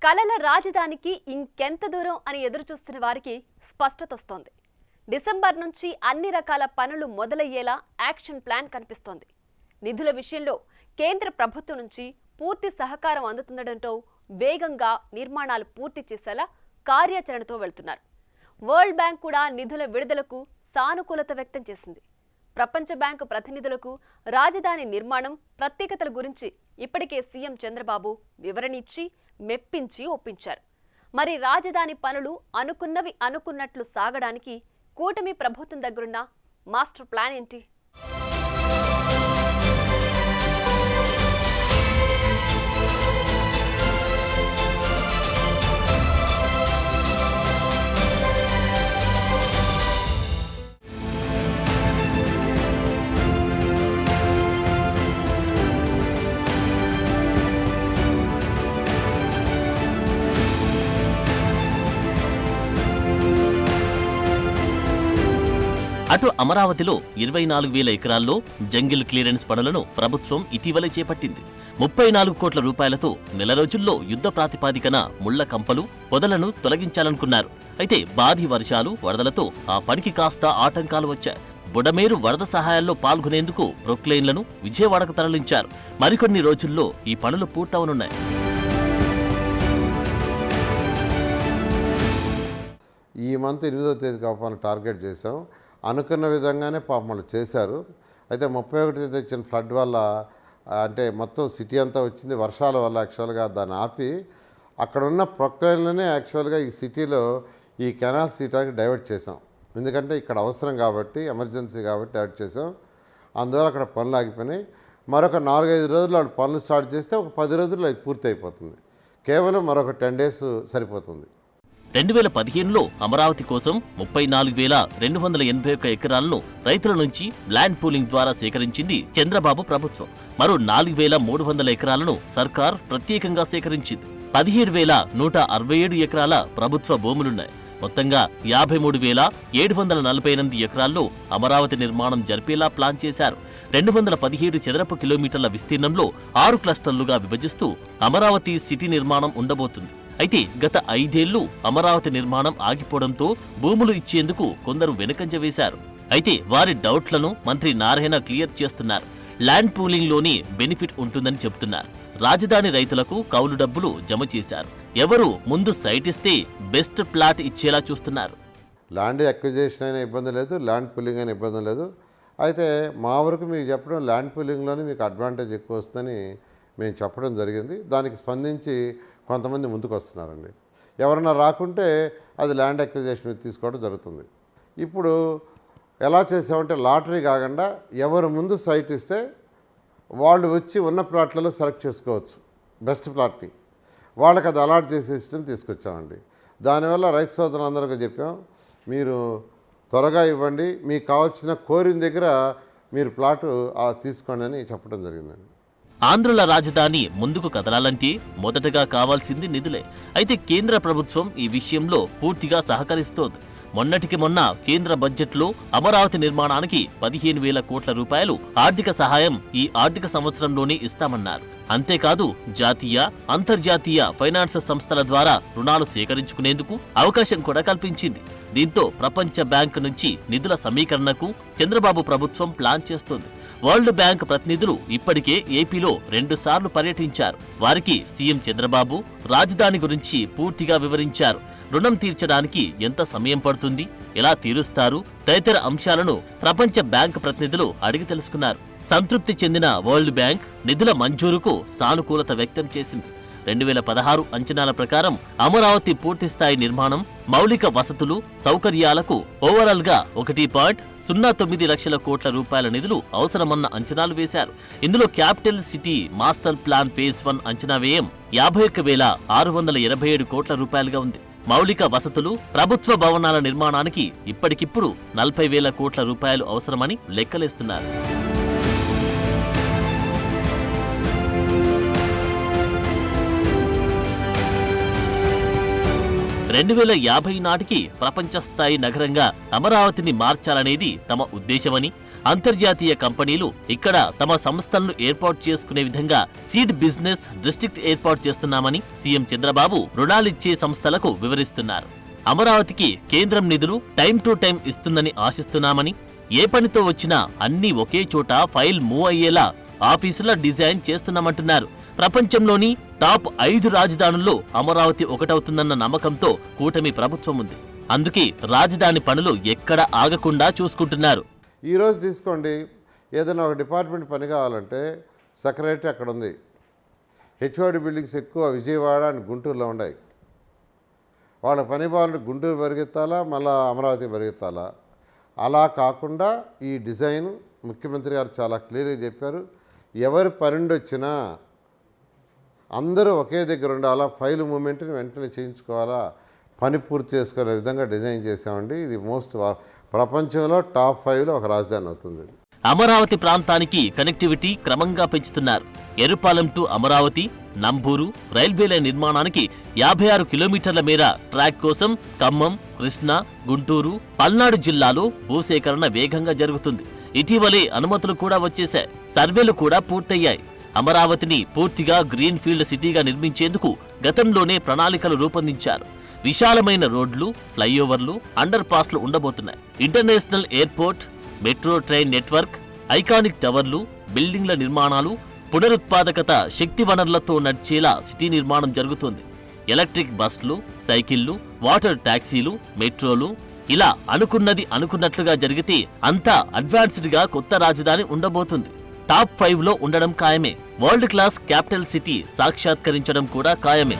కలల రాజధానికి ఇంకెంత దూరం అని ఎదురుచూస్తున్న వారికి స్పష్టత వస్తోంది. డిసెంబర్ నుంచి అన్ని రకాల పనులు మొదలయ్యేలా యాక్షన్ ప్లాన్ కనిపిస్తోంది. నిధుల విషయంలో కేంద్ర ప్రభుత్వం నుంచి పూర్తి సహకారం అందుతుండటంతో వేగంగా నిర్మాణాలు పూర్తి చేసేలా కార్యాచరణతో వెళ్తున్నారు. వరల్డ్ బ్యాంక్ కూడా నిధుల విడుదలకు సానుకూలత వ్యక్తం చేసింది. ప్రపంచ బ్యాంకు ప్రతినిధులకు రాజధాని నిర్మాణం ప్రత్యేకతల గురించి ఇప్పటికే సీఎం చంద్రబాబు వివరణ ఇచ్చి మెప్పించి ఒప్పించారు. మరి రాజధాని పనులు అనుకున్నవి అనుకున్నట్లు సాగడానికి కూటమి ప్రభుత్వం దగ్గరున్న మాస్టర్ ప్లాన్ ఏంటి? అటు అమరావతిలో 24,000 ఎకరాల్లో జంగిల్ క్లియరెన్స్ పనులను ప్రభుత్వం ఇటీవలే చేపట్టింది. 34 కోట్ల రూపాయలతో నెల రోజుల్లో యుద్ధ ప్రాతిపాదికన ముళ్ల కంపలు పొదలను తొలగించాలనుకున్నారు. అయితే భారీ వర్షాలు వరదలతో ఆ పనికి కాస్త ఆటంకాలు వచ్చాయి. బుడమేరు వరద సహాయాల్లో పాల్గొనేందుకు ప్రొక్లైన్లను విజయవాడకు తరలించారు. మరికొన్ని రోజుల్లో ఈ పనులు పూర్తవనున్నాయి. ఈ మంత్ 8వ తేదీకి అవ్వాలని టార్గెట్ చేశాం. అనుకున్న విధంగానే పాపం వాళ్ళు చేశారు. అయితే 31వ తేదీ వచ్చిన ఫ్లడ్ వల్ల అంటే మొత్తం సిటీ అంతా వచ్చింది. వర్షాల వల్ల యాక్చువల్గా దాన్ని ఆపి అక్కడ ఉన్న ప్రొక్లైన్లోనే యాక్చువల్గా ఈ సిటీలో ఈ కెనాల్స్ తీయడానికి డైవర్ట్ చేసాం. ఎందుకంటే ఇక్కడ అవసరం కాబట్టి, ఎమర్జెన్సీ కాబట్టి డైవర్ట్ చేసాం. అందువల్ల అక్కడ పనులు ఆగిపోయినాయి. మరొక 4-5 రోజులు వాళ్ళు పనులు స్టార్ట్ చేస్తే ఒక 10 రోజుల్లో అది పూర్తి అయిపోతుంది. కేవలం మరొక 10 డేస్ సరిపోతుంది. 2015లో అమరావతి కోసం 34,281 ఎకరాలను రైతుల నుంచి ల్యాండ్ పూలింగ్ ద్వారా సేకరించింది చంద్రబాబు ప్రభుత్వం. మరో 4,300 ఎకరాలను సర్కార్ ప్రత్యేకంగా సేకరించింది. 17,167 ఎకరాల ప్రభుత్వ భూములున్నాయి. మొత్తంగా 53,748 ఎకరాల్లో అమరావతి నిర్మాణం జరిపేలా ప్లాన్ చేశారు. 217 చదరపు కిలోమీటర్ల విస్తీర్ణంలో 6 క్లస్టర్లుగా విభజిస్తూ అమరావతి సిటీ నిర్మాణం ఉండబోతుంది. అయితే గత 5 ఏళ్లు అమరావతి నిర్మాణం ఆగిపోవడంతో భూములు ఇచ్చేందుకు కొందరు వెనుకంజ వేశారు. అయితే వారి డౌట్లను మంత్రి నారాయణ క్లియర్ చేస్తున్నారు. ల్యాండ్ పూలింగ్లోని బెనిఫిట్ ఉంటుందని చెబుతున్నారు. రాజధాని రైతులకు కౌలు డబ్బులు జమ చేశారు. ఎవరు ముందు సైట్ ఇస్తే బెస్ట్ ప్లాట్ ఇచ్చేలా చూస్తున్నారు. ల్యాండ్ అక్విజిషన్ అయినా ఇబ్బంది లేదు, ల్యాండ్ పూలింగ్ అయినా ఇబ్బంది లేదు. అయితే మా వరకు మీకు చెప్పడం ల్యాండ్ పూలింగ్లోనే మీకు అడ్వాంటేజ్ ఎక్కువ వస్తుందని మేము చెప్పడం జరిగింది. దానికి స్పందించి కొంతమంది ముందుకు వస్తున్నారండి. ఎవరన్నా రాకుంటే అది ల్యాండ్ అక్విజిషన్ తీసుకోవడం జరుగుతుంది. ఇప్పుడు ఎలా చేసామంటే లాటరీ కాకుండా ఎవరు ముందు సైట్ ఇస్తే వాళ్ళు వచ్చి ఉన్న ప్లాట్లలో సెలెక్ట్ చేసుకోవచ్చు. బెస్ట్ ప్లాట్ని వాళ్ళకి అది అలాట్ చేసే సిస్టమ్ తీసుకొచ్చామండి. దానివల్ల రైతు సోదరులందరికీ చెప్పాం, మీరు త్వరగా ఇవ్వండి, మీకు కావాల్సిన కోరిన దగ్గర మీరు ప్లాటు తీసుకోండి అని చెప్పడం జరిగిందండి. ఆంధ్రుల రాజధాని ముందుకు కదలాలంటే మొదటగా కావాల్సింది నిధులే. అయితే కేంద్ర ప్రభుత్వం ఈ విషయంలో పూర్తిగా సహకరిస్తోంది. మొన్నటికి మొన్న కేంద్ర బడ్జెట్లో అమరావతి నిర్మాణానికి 15,000 కోట్ల రూపాయలు ఆర్థిక సహాయం ఈ ఆర్థిక సంవత్సరంలోనే ఇస్తామన్నారు. అంతేకాదు జాతీయ, అంతర్జాతీయ ఫైనాన్స్ సంస్థల ద్వారా రుణాలు సేకరించుకునేందుకు అవకాశం కూడా కల్పించింది. దీంతో ప్రపంచ బ్యాంకు నుంచి నిధుల సమీకరణకు చంద్రబాబు ప్రభుత్వం ప్లాన్ చేస్తోంది. వరల్డ్ బ్యాంక్ ప్రతినిధులు ఇప్పటికే ఏపీలో 2 సార్లు పర్యటించారు. వారికి సీఎం చంద్రబాబు రాజధాని గురించి పూర్తిగా వివరించారు. రుణం తీర్చడానికి ఎంత సమయం పడుతుంది, ఎలా తీరుస్తారు తదితర అంశాలను ప్రపంచ బ్యాంక్ ప్రతినిధులు అడిగి తెలుసుకున్నారు. సంతృప్తి చెందిన వరల్డ్ బ్యాంక్ నిధుల మంజూరుకు సానుకూలత వ్యక్తం చేసింది. 2016 అంచనాల ప్రకారం అమరావతి పూర్తిస్థాయి నిర్మాణం, మౌలిక వసతులు, సౌకర్యాలకు ఓవరాల్ గా 1.09 లక్షల కోట్ల రూపాయల నిధులు అవసరమన్న అంచనాలు వేశారు. ఇందులో capital city master plan phase 1 అంచనా వ్యయం 51,687 కోట్ల రూపాయలుగా ఉంది. మౌలిక వసతులు, ప్రభుత్వ భవనాల నిర్మాణానికి ఇప్పటికిప్పుడు 40,000 కోట్ల రూపాయలు అవసరమని లెక్కలేస్తున్నారు. 2050 నాటికి ప్రపంచ స్థాయి నగరంగా అమరావతిని మార్చాలనేది తమ ఉద్దేశమని, అంతర్జాతీయ కంపెనీలు ఇక్కడ తమ సంస్థలను ఏర్పాటు చేసుకునే విధంగా సీడ్ బిజినెస్ డిస్ట్రిక్ట్ ఏర్పాటు చేస్తున్నామని సీఎం చంద్రబాబు రుణాలిచ్చే సంస్థలకు వివరిస్తున్నారు. అమరావతికి కేంద్రం నిధులు టైం టు టైం ఇస్తుందని ఆశిస్తున్నామని, ఏ పనితో వచ్చినా అన్నీ ఒకే చోట ఫైల్ మూవ్ అయ్యేలా ఆఫీసుల డిజైన్ చేస్తున్నామంటున్నారు. ప్రపంచంలోని టాప్ 5 రాజధానుల్లో అమరావతి ఒకటవుతుందన్న నమ్మకంతో కూటమి ప్రభుత్వం ఉంది. అందుకే రాజధాని పనులు ఎక్కడ ఆగకుండా చూసుకుంటున్నారు. ఈరోజు తీసుకోండి, ఏదైనా ఒక డిపార్ట్మెంట్ పని కావాలంటే సెక్రటరీ అక్కడ ఉంది. హెచ్ఓడి బిల్డింగ్స్ ఎక్కువ విజయవాడ అండ్ గుంటూరులో ఉన్నాయి. వాళ్ళ పని బాగుంటే గుంటూరు పరిగెత్తాలా, మళ్ళీ అమరావతి పరిగెత్తాలా? అలా కాకుండా ఈ డిజైన్ ముఖ్యమంత్రి గారు చాలా క్లియర్గా చెప్పారు. ఎవరి పనుండి వచ్చినా అందరూ ఒకే దగ్గర ఉండాలా, ఫైల్ మూమెంట్ని వెంటనే చేయించుకోవాలా, పని పూర్తి చేసుకునే విధంగా డిజైన్ చేసామండి. ఇది ప్రపంచంలో టాప్ 5లో ఒక రాజధాని అవుతుంది. అమరావతి ప్రాంతానికి కనెక్టివిటీ క్రమంగా పెంచుతున్నారు. ఎరుపాలెం టు అమరావతి, నంబూరు రైల్వేల నిర్మాణానికి 56 కిలోమీటర్ల మేర ట్రాక్ కోసం ఖమ్మం, కృష్ణా, గుంటూరు, పల్నాడు జిల్లాలో భూసేకరణ వేగంగా జరుగుతుంది. ఇటీవలే అనుమతులు కూడా వచ్చేశాయి. సర్వేలు కూడా పూర్తయ్యాయి. అమరావతిని పూర్తిగా గ్రీన్ ఫీల్డ్ సిటీగా నిర్మించేందుకు గతంలోనే ప్రణాళికలు రూపొందించారు. విశాలమైన రోడ్లు, ఫ్లైఓవర్లు, అండర్ పాస్లు ఉండబోతున్నాయి. International airport, metro train network, iconic టవర్లు, బిల్డింగ్ల నిర్మాణాలు, పునరుత్పాదకత, శక్తి వనరులతో నడిచేలా సిటీ నిర్మాణం జరుగుతుంది. ఎలక్ట్రిక్ బస్లు, సైకిళ్లు, వాటర్ టాక్సీలు, మెట్రోలు, ఇలా అనుకున్నది అనుకున్నట్లుగా జరిగితే అంతా అడ్వాన్స్డ్ గా కొత్త రాజధాని ఉండబోతుంది. టాప్ 5లో ఉండడం ఖాయమే. వరల్డ్ క్లాస్ క్యాపిటల్ సిటీ సాక్షాత్కరించడం కూడా ఖాయమే.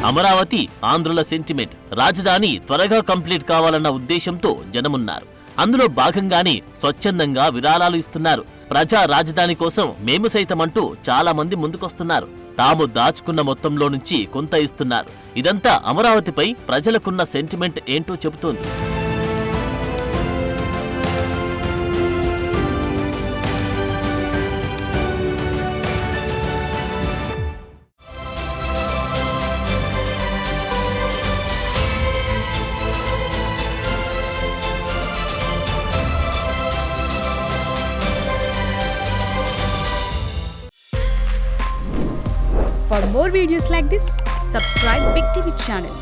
అమరావతి ఆంధ్రుల సెంటిమెంట్. రాజధాని త్వరగా కంప్లీట్ కావాలన్న ఉద్దేశంతో జనమున్నారు. అందులో భాగంగానే స్వచ్ఛందంగా విరాళాలు ఇస్తున్నారు. ప్రజా రాజధాని కోసం మేము సైతమంటూ చాలా మంది ముందుకొస్తున్నారు. తాము దాచుకున్న మొత్తంలో నుంచి కొంత ఇస్తున్నారు. ఇదంతా అమరావతిపై ప్రజలకున్న సెంటిమెంట్ ఏంటో చెబుతోంది. For more videos like this, subscribe Big TV channel.